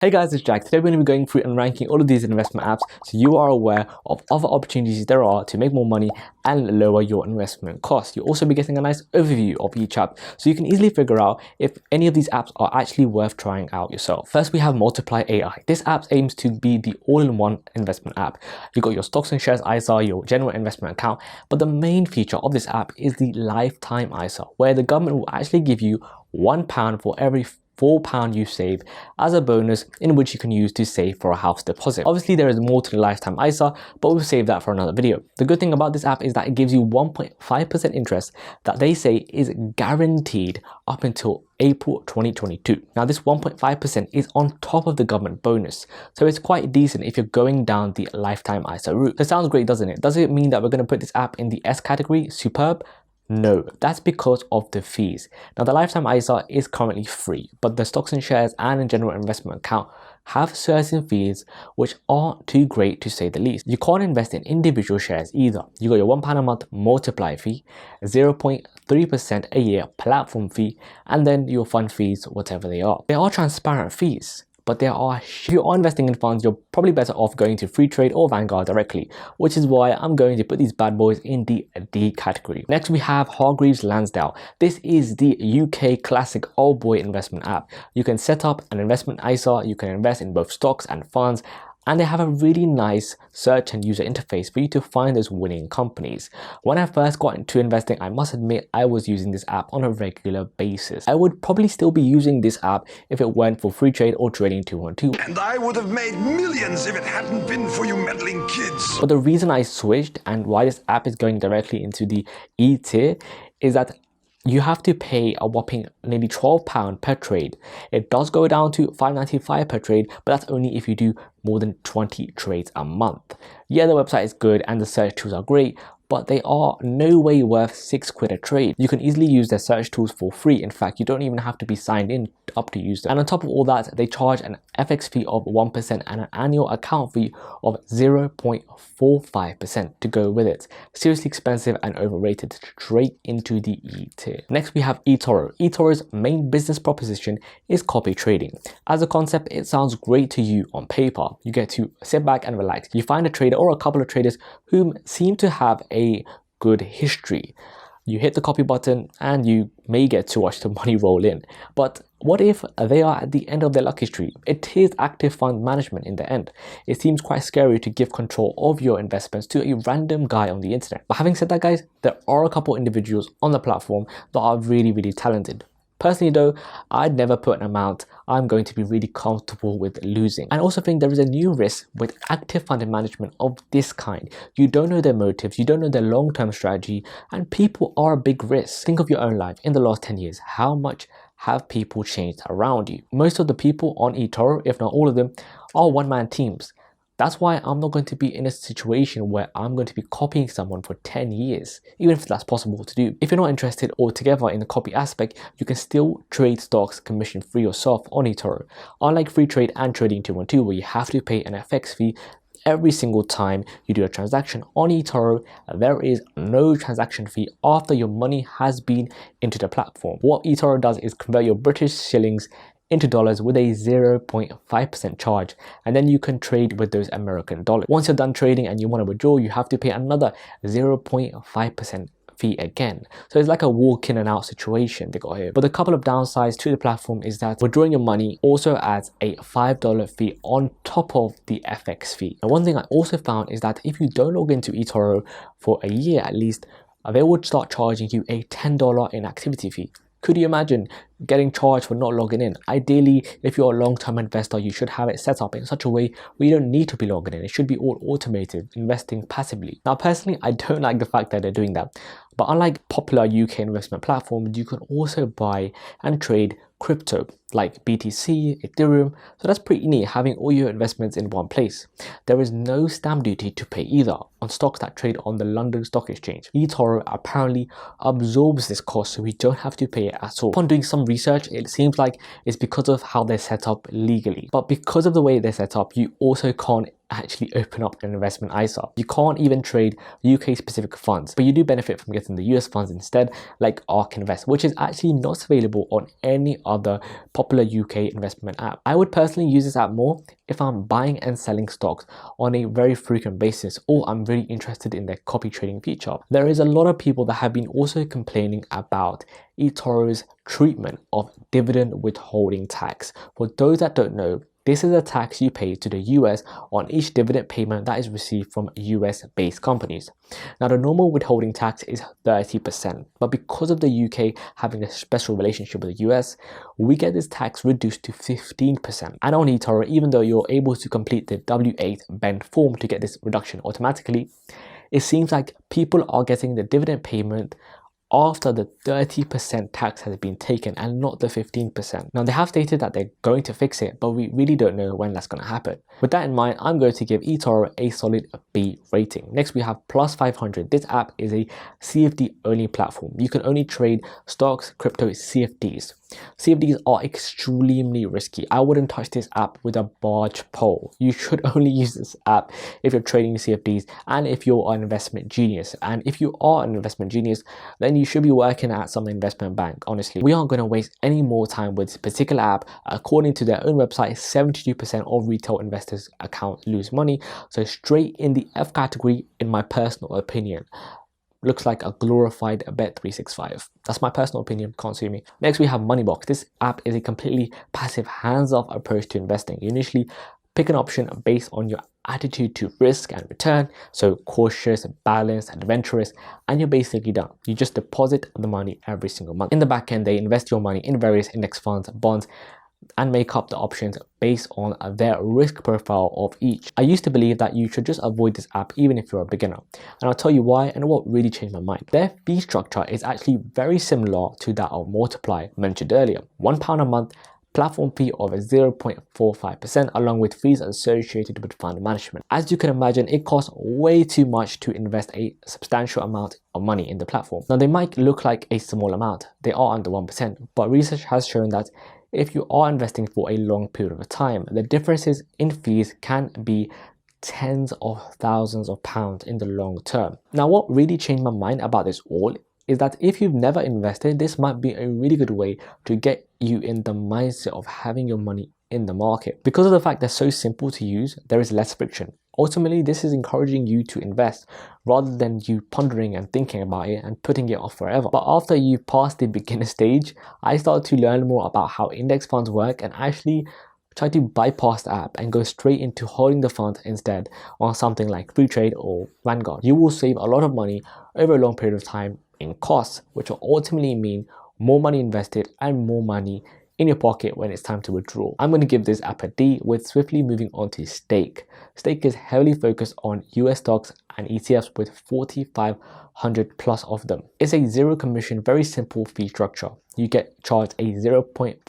Hey guys, it's Jack. Today we're going to be going through and ranking all of these investment apps so you are aware of other opportunities there are to make more money and lower your investment costs. You'll also be getting a nice overview of each app so you can easily figure out if any of these apps are actually worth trying out yourself. First, we have Multiply AI. This app aims to be the all-in-one investment app. You've got your stocks and shares ISA, your general investment account, but the main feature of this app is the lifetime ISA, where the government will actually give you £1 for every £4 you save as a bonus, in which you can use to save for a house deposit. Obviously there is more to the lifetime ISA, but we'll save that for another video. The good thing about this app is that it gives you 1.5% interest that they say is guaranteed up until April 2022. Now this 1.5% is on top of the government bonus, so it's quite decent if you're going down the lifetime ISA route. So it sounds great, doesn't it? Does it mean that we're going to put this app in the S category? Superb? No, that's because of the fees. Now the lifetime ISA is currently free, but the stocks and shares and in general investment account have certain fees which aren't too great, to say the least. You can't invest in individual shares either. You got your £1 a month multiply fee, 0.3% a year platform fee, and then your fund fees, whatever they are. They are transparent fees, but if you are investing in funds, you're probably better off going to FreeTrade or Vanguard directly, which is why I'm going to put these bad boys in the D category. Next, we have Hargreaves Landsdown. This is the UK classic old boy investment app. You can set up an investment ISA, you can invest in both stocks and funds, and they have a really nice search and user interface for you to find those winning companies. When I first got into investing, I must admit I was using this app on a regular basis. I would probably still be using this app if it weren't for FreeTrade or Trading 212. And I would have made millions if it hadn't been for you meddling kids. But the reason I switched and why this app is going directly into the E tier is that you have to pay a whopping nearly £12 per trade. It does go down to £5.95 per trade, but that's only if you do more than 20 trades a month. Yeah, the website is good and the search tools are great, but they are no way worth £6 a trade. You can easily use their search tools for free. In fact, you don't even have to be signed in up to use them. And on top of all that, they charge an FX fee of 1% and an annual account fee of 0.45% to go with it. Seriously expensive and overrated, straight into the E tier. Next, we have Etoro. Etoro's main business proposition is copy trading. As a concept, it sounds great to you on paper. You get to sit back and relax. You find a trader or a couple of traders who seem to have a good history. You hit the copy button and you may get to watch the money roll in. But what if they are at the end of their lucky streak? It is active fund management in the end. It seems quite scary to give control of your investments to a random guy on the internet. But having said that, guys, there are a couple individuals on the platform that are really talented. Personally though, I'd never put an amount I'm going to be really comfortable with losing. I also think there is a new risk with active fund management of this kind. You don't know their motives, you don't know their long-term strategy, and people are a big risk. Think of your own life in the last 10 years. How much have people changed around you? Most of the people on Etoro, if not all of them, are one-man teams. That's why I'm not going to be in a situation where I'm going to be copying someone for 10 years, even if that's possible to do. If you're not interested altogether in the copy aspect, you can still trade stocks commission free yourself on Etoro. Unlike FreeTrade and Trading 212, where you have to pay an FX fee every single time you do a transaction, on Etoro, there is no transaction fee after your money has been into the platform. What Etoro does is convert your British shillings into dollars with a 0.5% charge, and then you can trade with those American dollars. Once you're done trading and you want to withdraw, you have to pay another 0.5% fee again. So it's like a walk in and out situation they got here. But a couple of downsides to the platform is that withdrawing your money also adds a $5 fee on top of the FX fee. And one thing I also found is that if you don't log into Etoro for a year at least, they would start charging you a $10 inactivity fee. Could you imagine getting charged for not logging in? Ideally, if you're a long-term investor, you should have it set up in such a way where you don't need to be logging in. It should be all automated, investing passively. Now, personally, I don't like the fact that they're doing that. But unlike popular UK investment platforms, you can also buy and trade crypto like BTC, Ethereum. So that's pretty neat, having all your investments in one place. There is no stamp duty to pay either on stocks that trade on the London Stock Exchange. Etoro apparently absorbs this cost, so we don't have to pay it at all. Upon doing some research, it seems like it's because of how they're set up legally. But because of the way they're set up, you also can't actually open up an investment ISA. You can't even trade UK specific funds, but you do benefit from getting the US funds instead, like ARK Invest, which is actually not available on any other popular UK investment app. I would personally use this app more if I'm buying and selling stocks on a very frequent basis, or I'm really interested in their copy trading feature. There is a lot of people that have been also complaining about Etoro's treatment of dividend withholding tax. For those that don't know, this is a tax you pay to the US on each dividend payment that is received from US based companies. Now, the normal withholding tax is 30%, but because of the UK having a special relationship with the US, we get this tax reduced to 15%. And on Etoro, even though you're able to complete the W8 bend form to get this reduction automatically, it seems like people are getting the dividend payment after the 30% tax has been taken and not the 15%. Now, they have stated that they're going to fix it, but we really don't know when that's going to happen. With that in mind, I'm going to give Etoro a solid B rating. Next, we have Plus 500. This app is a CFD only platform. You can only trade stocks, crypto, CFDs. CFDs are extremely risky. I wouldn't touch this app with a barge pole. You should only use this app if you're trading CFDs and if you're an investment genius. And if you are an investment genius, then you should be working at some investment bank. Honestly, we aren't going to waste any more time with this particular app. According to their own website, 72% of retail investors' accounts lose money. So straight in the F category, in my personal opinion. Looks like a glorified Bet365. That's my personal opinion, can't sue me. Next, we have Moneybox. This app is a completely passive, hands-off approach to investing. You initially pick an option based on your attitude to risk and return, so cautious, balanced, adventurous, and you're basically done. You just deposit the money every single month. In the back end, they invest your money in various index funds, bonds, and make up the options based on their risk profile of each. I used to believe that you should just avoid this app even if you're a beginner, and I'll tell you why and what really changed my mind. Their fee structure is actually very similar to that of Multiply mentioned earlier. £1 a month, platform fee of 0.45% along with fees associated with fund management. As you can imagine, it costs way too much to invest a substantial amount of money in the platform. Now, they might look like a small amount, they are under 1%, but research has shown that if you are investing for a long period of time, the differences in fees can be tens of thousands of pounds in the long term. Now, what really changed my mind about this all is that if you've never invested, this might be a really good way to get you in the mindset of having your money in the market. Because of the fact they're so simple to use, there is less friction. Ultimately, this is encouraging you to invest rather than you pondering and thinking about it and putting it off forever. But after you pass the beginner stage, I started to learn more about how index funds work and actually try to bypass the app and go straight into holding the funds instead on something like FreeTrade or Vanguard. You will save a lot of money over a long period of time in costs, which will ultimately mean more money invested and more money in your pocket when it's time to withdraw. I'm going to give this app a D, with swiftly moving on to Stake. Stake is heavily focused on US stocks and ETFs with 4,500 plus of them. It's a zero commission, very simple fee structure. You get charged a 0.5%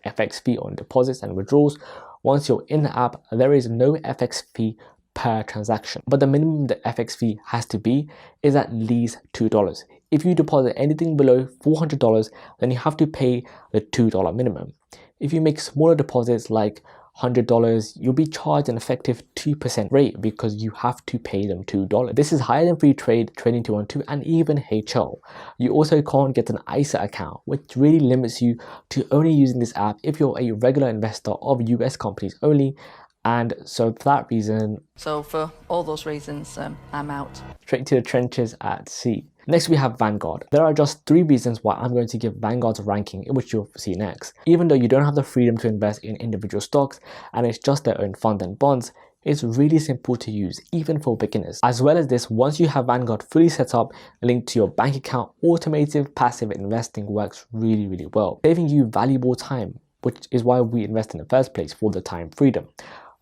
FX fee on deposits and withdrawals. Once you're in the app, there is no FX fee per transaction, but the minimum the FX fee has to be is at least $2. If you deposit anything below $400, then you have to pay the $2 minimum. If you make smaller deposits like $100, you'll be charged an effective 2% rate because you have to pay them $2. This is higher than FreeTrade, Trading 212, and even HL. You also can't get an ISA account, which really limits you to only using this app if you're a regular investor of US companies only. And so for that reason, for all those reasons, I'm out. Straight to the trenches at sea. Next, we have Vanguard. There are just 3 reasons why I'm going to give Vanguard's ranking, which you'll see next. Even though you don't have the freedom to invest in individual stocks and it's just their own fund and bonds, it's really simple to use, even for beginners. As well as this, once you have Vanguard fully set up, linked to your bank account, automated passive investing works really, really well, saving you valuable time, which is why we invest in the first place, for the time freedom.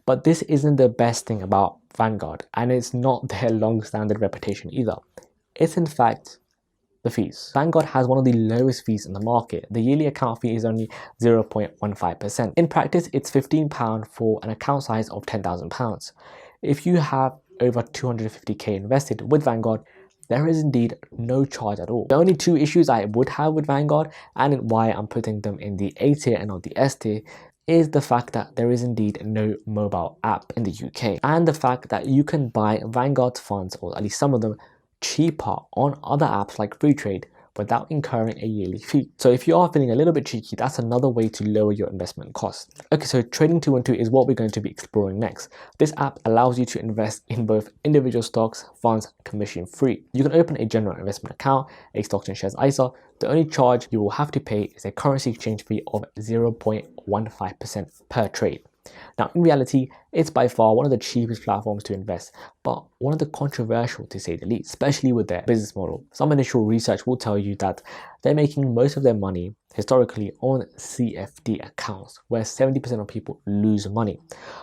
But this isn't the best thing about Vanguard, and it's not their long-standing reputation either. It's in fact the fees. Vanguard has one of the lowest fees in the market. The yearly account fee is only 0.15%. In practice, it's £15 for an account size of £10,000. If you have over 250k invested with Vanguard, there is indeed no charge at all. The only 2 issues I would have with Vanguard, and why I'm putting them in the A tier and not the S tier, is the fact that there is indeed no mobile app in the UK, and the fact that you can buy Vanguard funds, or at least some of them, cheaper on other apps like FreeTrade without incurring a yearly fee. So if you are feeling a little bit cheeky, that's another way to lower your investment costs. Okay, so Trading 212 is what we're going to be exploring next. This app allows you to invest in both individual stocks, funds, commission free. You can open a general investment account, a stocks and shares ISA. The only charge you will have to pay is a currency exchange fee of 0.15% per trade. Now, in reality, it's by far one of the cheapest platforms to invest, but one of the controversial to say the least, especially with their business model. Some initial research will tell you that they're making most of their money historically on CFD accounts, where 70% of people lose money.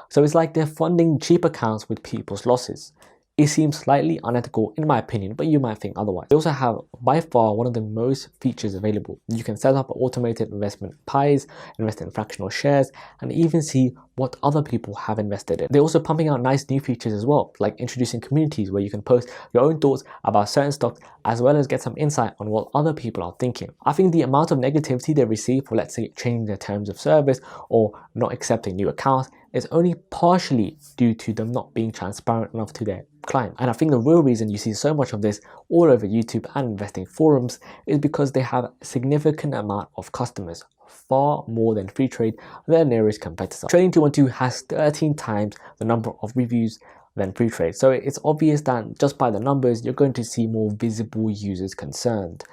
So it's like they're funding cheap accounts with people's losses. It seems slightly unethical in my opinion, but you might think otherwise. They also have by far one of the most features available. You can set up automated investment pies, invest in fractional shares, and even see what other people have invested in. They're also pumping out nice new features as well, like introducing communities where you can post your own thoughts about certain stocks, as well as get some insight on what other people are thinking. I think the amount of negativity they receive for, let's say, changing their terms of service or not accepting new accounts is only partially due to them not being transparent enough to their client. And I think the real reason you see so much of this all over YouTube and investing forums is because they have a significant amount of customers, far more than FreeTrade, their nearest competitor. Trading 212 has 13 times the number of reviews than FreeTrade, so it's obvious that just by the numbers you're going to see more visible users concerned.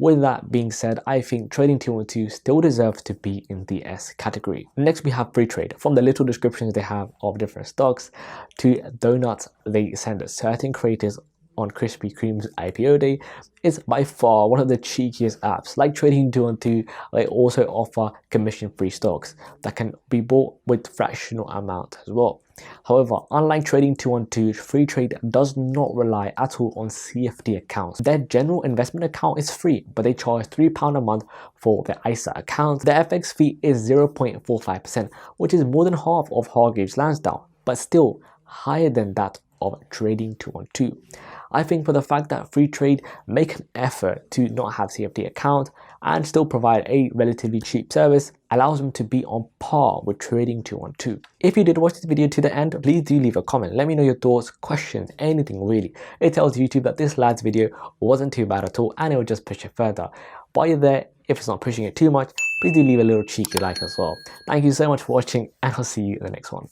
With that being said, I think Trading 212 still deserves to be in the S category. Next we have FreeTrade. From the little descriptions they have of different stocks to donuts they send certain creators on Krispy Kreme's IPO day, is by far one of the cheekiest apps. Like Trading 212, they also offer commission-free stocks that can be bought with fractional amount as well. However, unlike Trading 212, FreeTrade does not rely at all on CFD accounts. Their general investment account is free, but they charge £3 a month for their ISA account. The FX fee is 0.45%, which is more than half of Hargreaves Landsdown, but still higher than that of Trading 212. I think for the fact that FreeTrade make an effort to not have CFD account and still provide a relatively cheap service allows them to be on par with Trading 212. If you did watch this video to the end, please do leave a comment. Let me know your thoughts, questions, anything really. It tells YouTube that this lad's video wasn't too bad at all and it will just push it further. While you're there, if it's not pushing it too much, please do leave a little cheeky like as well. Thank you so much for watching and I'll see you in the next one.